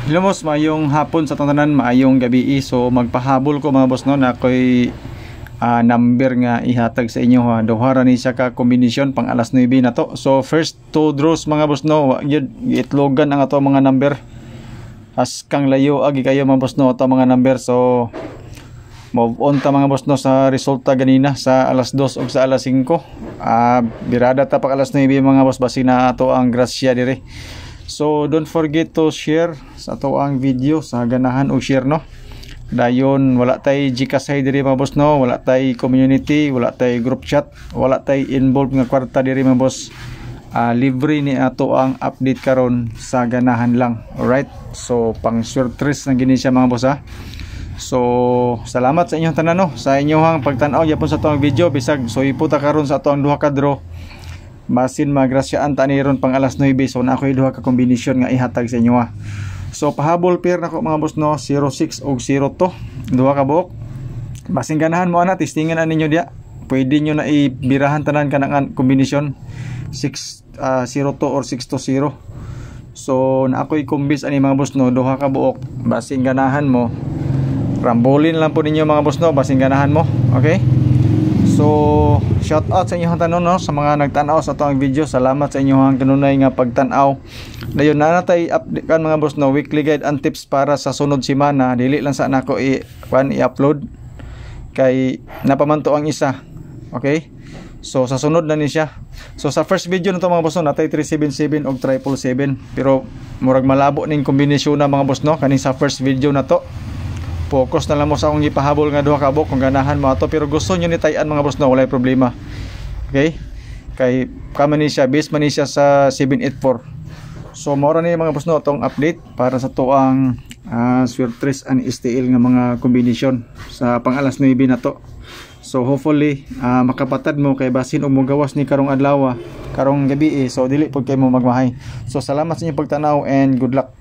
Hello boss, maayong hapon sa tanan, maayong gabi. So magpahabol ko mga boss no na ako'y number nga ihatag sa inyo ha. Duhara ni siya ka kombinasyon pang alas 9 na to. So first two draws mga boss no, itlogan ang ato mga number. As kang layo agi kayo mga boss no ato mga number. So move on ta mga boss no sa resulta ganina sa alas 2 ug sa alas 5. Birada ta pag alas 9 mga boss basi na ato ang grasya dire. So don't forget to share sa ato ang video sa ganahan o share no. Dayon wala tay Gcash diri mga boss no, wala tay community, wala tay group chat, wala tay involved nga kwarta diri mga boss. Libre ni ato ang update karon sa ganahan lang. Alright? So pang surprise na gini siya mga boss ha. So salamat sa inyong tanan no, sa inyong pagtan-aw yapon sa ato ang video bisag so iputa karon sa ato ang duha ka draw. Basin magrasyaan ta ni ron pang alas 9. So na ako'y duha ka kombinasyon nga ihatag sa inyo ha. So pahabol pair nako mga boss no, 06 ug 02 duha ka buok. Basin ganahan mo ana, testingan ninyo dia. Pwede nyo na ibirahan tanan kanang kombinasyon 602 or 620. So na ako'y kombis ani mga boss no, duha ka buok. Basin ganahan mo, rambolin lang po ninyo mga boss no, basin ganahan mo. Okay? So shout out sa inyong tanon no, sa mga nagtanaw sa atong video. Salamat sa inyong kanunay nga pagtanaw. Dayon na natay update kan mga boss no, weekly guide and tips para sa sunod semana. Dili lang sa nako i-upload kay napamanto ang isa. Okay? So sa sunod na ni siya. So sa first video na to mga boss no, natay 377 og 777 pero murag malabo ning kombinasyon na mga boss no kani sa first video na to. Focus na lang mo sa akong ipahabol nga duha ka buok kung ganahan mo ato, pero gusto nyo ni tayan mga boss no, walay problema. Okay? Kay kama ni siya, base man ni siya sa 784. So mora ni mga boss no tong update para sa tuang Swertres and STL nga mga kombinasyon sa pang alas 9 na to. So hopefully makapatad mo kay basin og mogawas ni karong adlaw, karong gabi so dili pud kay mo magmahay. So salamat sa inyong pagtanaw and good luck.